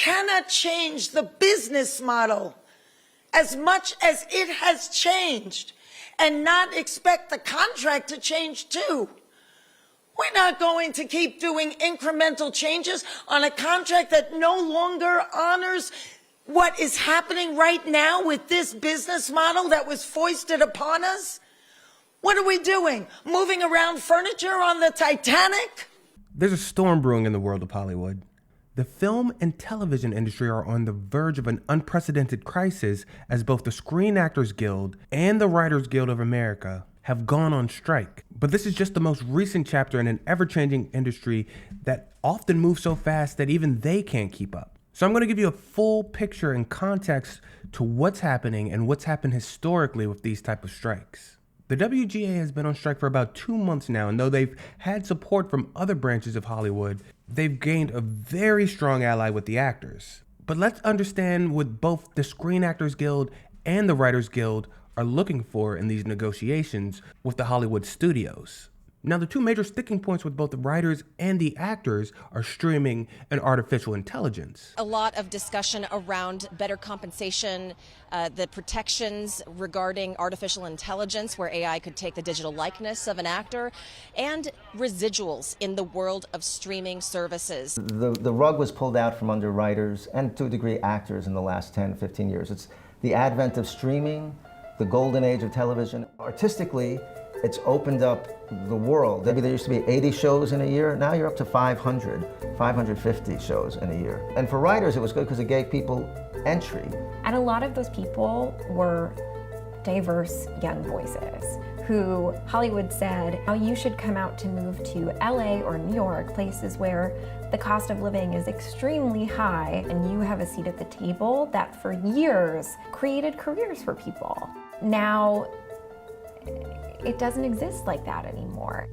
cannot change the business model as much as it has changed and not expect the contract to change too. We're not going to keep doing incremental changes on a contract that no longer honors what is happening right now with this business model that was foisted upon us. What are we doing? Moving around furniture on the Titanic? There's a storm brewing in the world of Hollywood. The film and television industry are on the verge of an unprecedented crisis as both the Screen Actors Guild and the Writers Guild of America have gone on strike. But this is just the most recent chapter in an ever-changing industry that often moves so fast that even they can't keep up. So I'm going to give you a full picture and context to what's happening and what's happened historically with these type of strikes. The WGA has been on strike for about 2 months now, and though they've had support from other branches of Hollywood, they've gained a very strong ally with the actors. But let's understand what both the Screen Actors Guild and the Writers Guild are looking for in these negotiations with the Hollywood studios. Now, the two major sticking points with both the writers and the actors are streaming and artificial intelligence. A lot of discussion around better compensation, the protections regarding artificial intelligence, where AI could take the digital likeness of an actor, and residuals in the world of streaming services. The rug was pulled out from under writers and, to a degree, actors in the last 10, 15 years. It's the advent of streaming, the golden age of television. Artistically, it's opened up the world. Maybe there used to be 80 shows in a year. Now you're up to 500, 550 shows in a year. And for writers, it was good because it gave people entry. And a lot of those people were diverse young voices who Hollywood said, oh, you should come out to move to LA or New York, places where the cost of living is extremely high and you have a seat at the table. That for years created careers for people. Now, it doesn't exist like that anymore.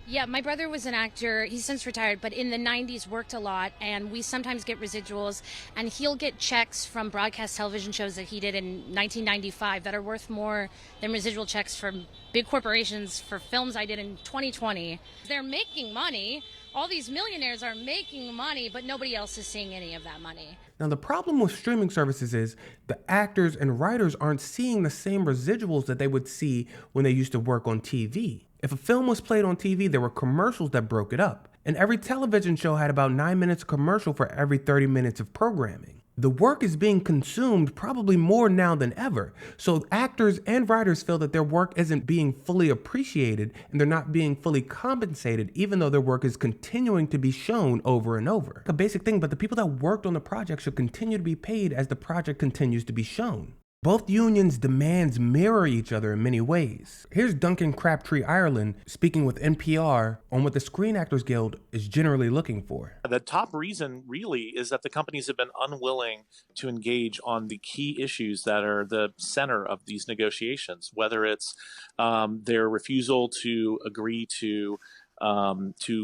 Yeah, my brother was an actor. He's since retired, but in the 90s worked a lot, and we sometimes get residuals, and he'll get checks from broadcast television shows that he did in 1995 that are worth more than residual checks from big corporations for films I did in 2020. They're making money. All these millionaires are making money, but nobody else is seeing any of that money. Now, the problem with streaming services is the actors and writers aren't seeing the same residuals that they would see when they used to work on TV. If a film was played on TV, there were commercials that broke it up. And every television show had about 9 minutes of commercial for every 30 minutes of programming. The work is being consumed probably more now than ever. So actors and writers feel that their work isn't being fully appreciated and they're not being fully compensated, even though their work is continuing to be shown over and over. A basic thing, but the people that worked on the project should continue to be paid as the project continues to be shown. Both unions' demands mirror each other in many ways. Here's Duncan Crabtree Ireland speaking with NPR on what the Screen Actors Guild is generally looking for. The top reason really is that the companies have been unwilling to engage on the key issues that are the center of these negotiations, whether it's their refusal to agree to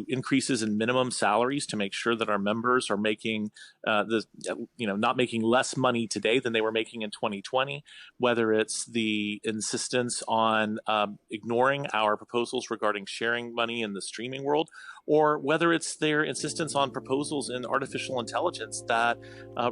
increases in minimum salaries to make sure that our members are making not making less money today than they were making in 2020, whether it's the insistence on ignoring our proposals regarding sharing money in the streaming world, or whether it's their insistence on proposals in artificial intelligence that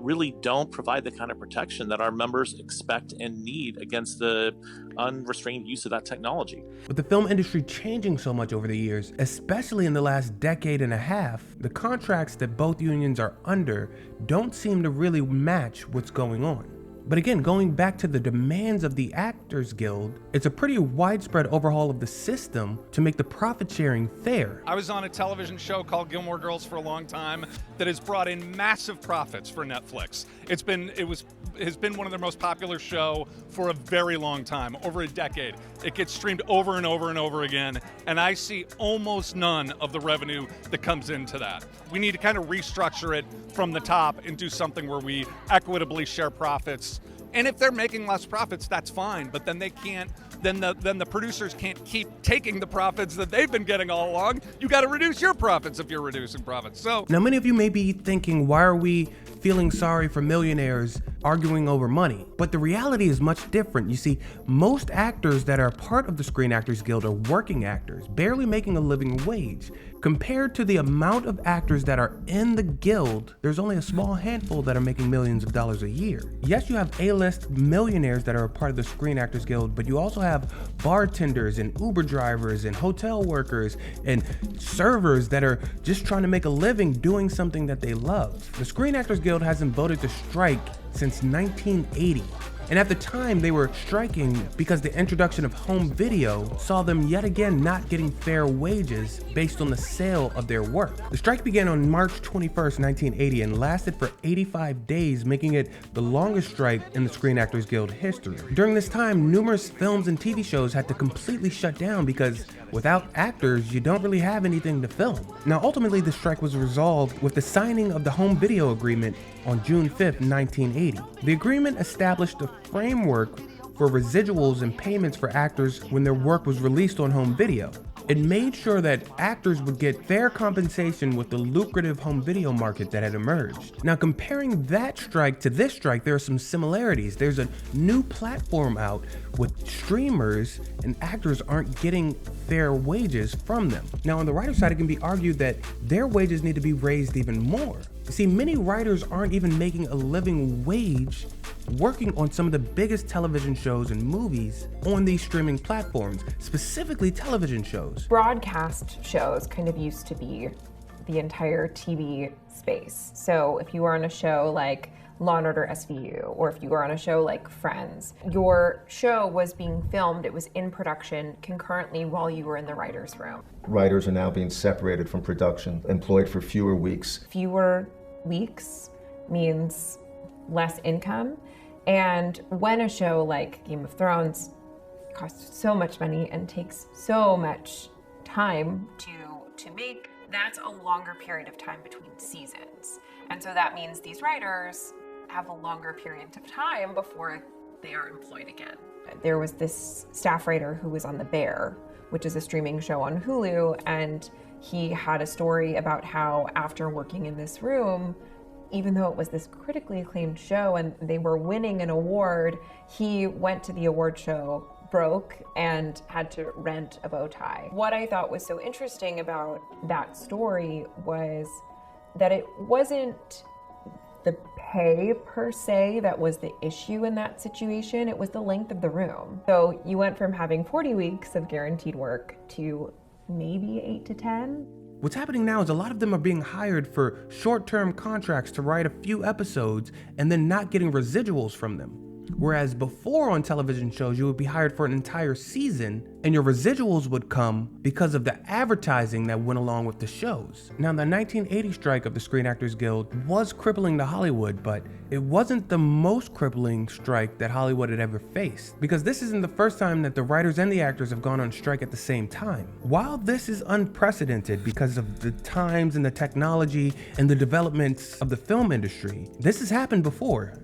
really don't provide the kind of protection that our members expect and need against the unrestrained use of that technology. With the film industry changing so much over the years, especially in the last decade and a half, the contracts that both unions are under don't seem to really match what's going on. But again, going back to the demands of the Actors Guild, it's a pretty widespread overhaul of the system to make the profit sharing fair. I was on a television show called Gilmore Girls for a long time that has brought in massive profits for Netflix. It has been one of their most popular show for a very long time, over a decade. It gets streamed over and over and over again, and I see almost none of the revenue that comes into that. We need to kind of restructure it from the top and do something where we equitably share profits. And if they're making less profits, that's fine, but then they can't, then the producers can't keep taking the profits that they've been getting all along. You got to reduce your profits if you're reducing profits. So now many of you may be thinking, why are we feeling sorry for millionaires arguing over money. But the reality is much different. You see, most actors that are part of the Screen Actors Guild are working actors, barely making a living wage. Compared to the amount of actors that are in the guild, there's only a small handful that are making millions of dollars a year. Yes, you have A-list millionaires that are a part of the Screen Actors Guild, but you also have bartenders and Uber drivers and hotel workers and servers that are just trying to make a living doing something that they love. The Screen Actors Guild hasn't voted to strike since 1980. And at the time, they were striking because the introduction of home video saw them yet again not getting fair wages based on the sale of their work. The strike began on March 21st, 1980 and lasted for 85 days, making it the longest strike in the Screen Actors Guild history. During this time, numerous films and TV shows had to completely shut down because without actors, you don't really have anything to film. Now, ultimately, the strike was resolved with the signing of the home video agreement on June 5th, 1980. The agreement established a framework for residuals and payments for actors when their work was released on home video. It made sure that actors would get fair compensation with the lucrative home video market that had emerged. Now, comparing that strike to this strike, there are some similarities. There's a new platform out with streamers, and actors aren't getting fair wages from them. Now, on the writer's side, it can be argued that their wages need to be raised even more. You see, many writers aren't even making a living wage working on some of the biggest television shows and movies on these streaming platforms, specifically television shows. Broadcast shows kind of used to be the entire TV space. So if you were on a show like Law & Order SVU, or if you were on a show like Friends, your show was being filmed, it was in production concurrently while you were in the writer's room. Writers are now being separated from production, employed for fewer weeks. Fewer weeks means less income. And when a show like Game of Thrones costs so much money and takes so much time to make, that's a longer period of time between seasons. And so that means these writers have a longer period of time before they are employed again. There was this staff writer who was on The Bear, which is a streaming show on Hulu, and he had a story about how after working in this room, even though it was this critically acclaimed show and they were winning an award, he went to the award show broke and had to rent a bow tie. What I thought was so interesting about that story was that it wasn't the pay per se that was the issue in that situation, it was the length of the room. So you went from having 40 weeks of guaranteed work to maybe 8 to 10. What's happening now is a lot of them are being hired for short-term contracts to write a few episodes and then not getting residuals from them. Whereas before on television shows, you would be hired for an entire season and your residuals would come because of the advertising that went along with the shows. Now, the 1980 strike of the Screen Actors Guild was crippling to Hollywood, but it wasn't the most crippling strike that Hollywood had ever faced, because this isn't the first time that the writers and the actors have gone on strike at the same time. While this is unprecedented because of the times and the technology and the developments of the film industry, this has happened before.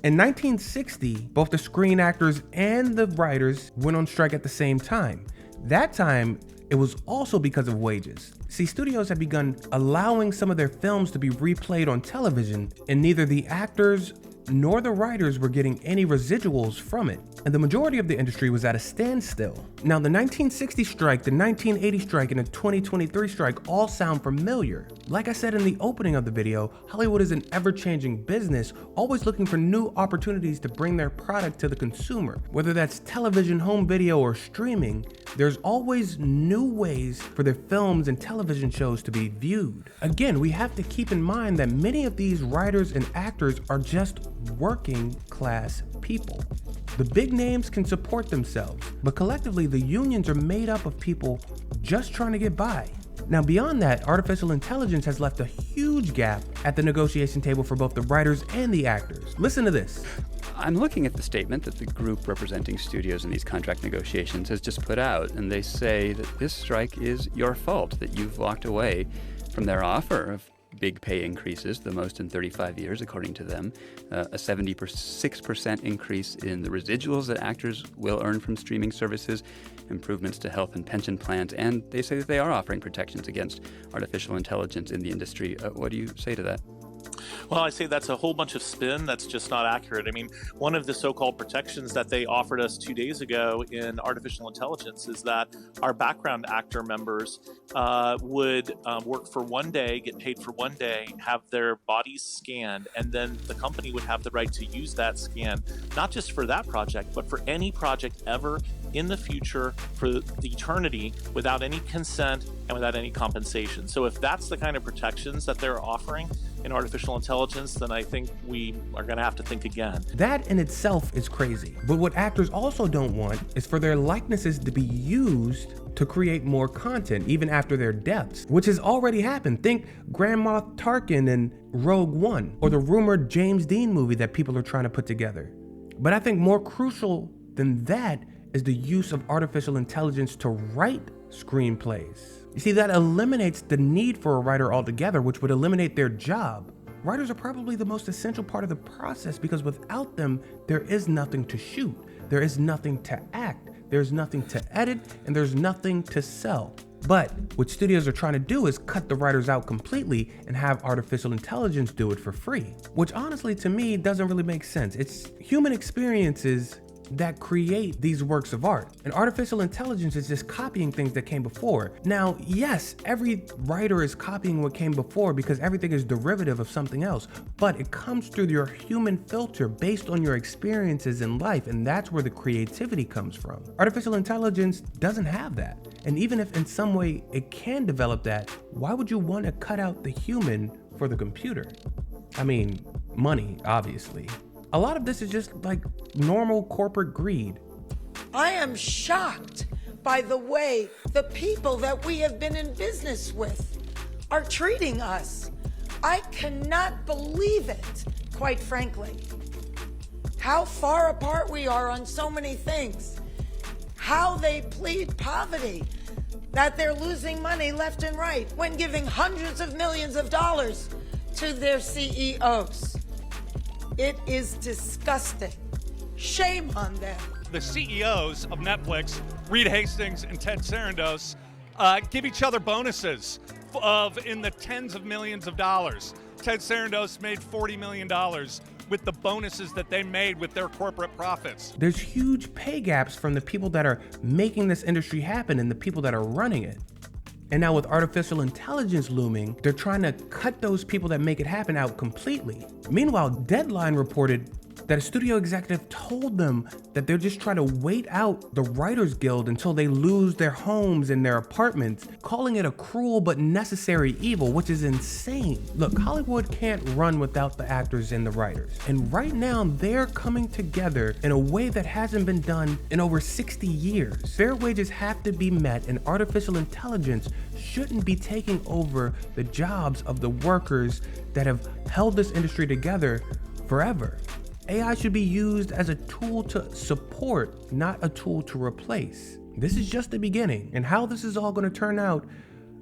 In 1960, both the screen actors and the writers went on strike at the same time. That time, it was also because of wages. See, studios had begun allowing some of their films to be replayed on television, and neither the actors nor the writers were getting any residuals from it, and the majority of the industry was at a standstill. Now, the 1960 strike, the 1980 strike, and the 2023 strike all sound familiar. Like I said in the opening of the video, Hollywood is an ever-changing business, always looking for new opportunities to bring their product to the consumer. Whether that's television, home video, or streaming, there's always new ways for their films and television shows to be viewed. Again, we have to keep in mind that many of these writers and actors are just working class people. The big names can support themselves, but collectively the unions are made up of people just trying to get by. Now, beyond that, artificial intelligence has left a huge gap at the negotiation table for both the writers and the actors. Listen to this. I'm looking at the statement that the group representing studios in these contract negotiations has just put out, and they say that this strike is your fault, that you've walked away from their offer of big pay increases, the most in 35 years, according to them, a 76% increase in the residuals that actors will earn from streaming services, improvements to health and pension plans, and they say that they are offering protections against artificial intelligence in the industry. What do you say to that? Well, I say that's a whole bunch of spin that's just not accurate. I mean, one of the so-called protections that they offered us 2 days ago in artificial intelligence is that our background actor members would work for 1 day, get paid for 1 day, have their bodies scanned, and then the company would have the right to use that scan, not just for that project, but for any project ever in the future for the eternity without any consent and without any compensation. So if that's the kind of protections that they're offering in artificial intelligence, then I think we are going to have to think again. That in itself is crazy. But what actors also don't want is for their likenesses to be used to create more content, even after their deaths, which has already happened. Think Grand Moff Tarkin in Rogue One, or the rumored James Dean movie that people are trying to put together. But I think more crucial than that is the use of artificial intelligence to write screenplays. You see, that eliminates the need for a writer altogether, which would eliminate their job. Writers are probably the most essential part of the process because without them, there is nothing to shoot, there is nothing to act, there's nothing to edit, and there's nothing to sell. But what studios are trying to do is cut the writers out completely and have artificial intelligence do it for free, which honestly to me doesn't really make sense. It's human experiences that create these works of art. And artificial intelligence is just copying things that came before. Now, yes, every writer is copying what came before because everything is derivative of something else, but it comes through your human filter based on your experiences in life, and that's where the creativity comes from. Artificial intelligence doesn't have that. And even if in some way it can develop that, why would you want to cut out the human for the computer? I mean, money, obviously. A lot of this is just like normal corporate greed. I am shocked by the way the people that we have been in business with are treating us. I cannot believe it, quite frankly. How far apart we are on so many things. How they plead poverty, that they're losing money left and right when giving hundreds of millions of dollars to their CEOs. It is disgusting. Shame on them. The CEOs of Netflix, Reed Hastings and Ted Sarandos, give each other bonuses in the tens of millions of dollars. Ted Sarandos made $40 million with the bonuses that they made with their corporate profits. There's huge pay gaps from the people that are making this industry happen and the people that are running it. And now with artificial intelligence looming, they're trying to cut those people that make it happen out completely. Meanwhile, Deadline reported that a studio executive told them that they're just trying to wait out the Writers Guild until they lose their homes and their apartments, calling it a cruel but necessary evil, which is insane. Look, Hollywood can't run without the actors and the writers. And right now, they're coming together in a way that hasn't been done in over 60 years. Fair wages have to be met, and artificial intelligence shouldn't be taking over the jobs of the workers that have held this industry together forever. AI should be used as a tool to support, not a tool to replace. This is just the beginning, and how this is all going to turn out,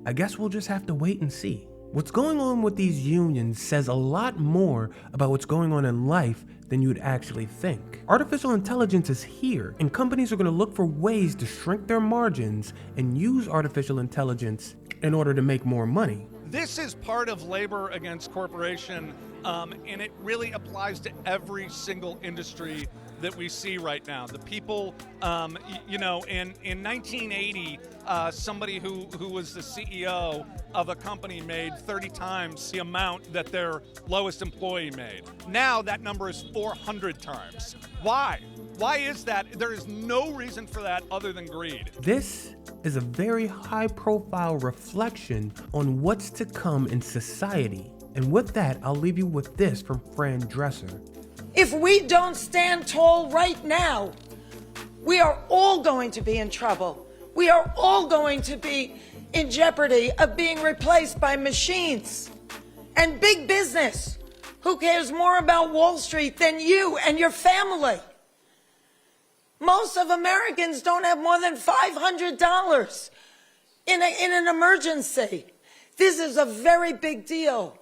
I guess we'll just have to wait and see. What's going on with these unions says a lot more about what's going on in life than you'd actually think. Artificial intelligence is here, and companies are going to look for ways to shrink their margins and use artificial intelligence in order to make more money. This is part of labor against corporation, and it really applies to every single industry that we see right now. The people, in 1980, somebody who was the CEO of a company made 30 times the amount that their lowest employee made. Now that number is 400 times. Why? Why is that? There is no reason for that other than greed. This is a very high-profile reflection on what's to come in society. And with that, I'll leave you with this from Fran Dresser. If we don't stand tall right now, we are all going to be in trouble. We are all going to be in jeopardy of being replaced by machines. And big business, who cares more about Wall Street than you and your family? Most of Americans don't have more than $500 in an emergency. This is a very big deal.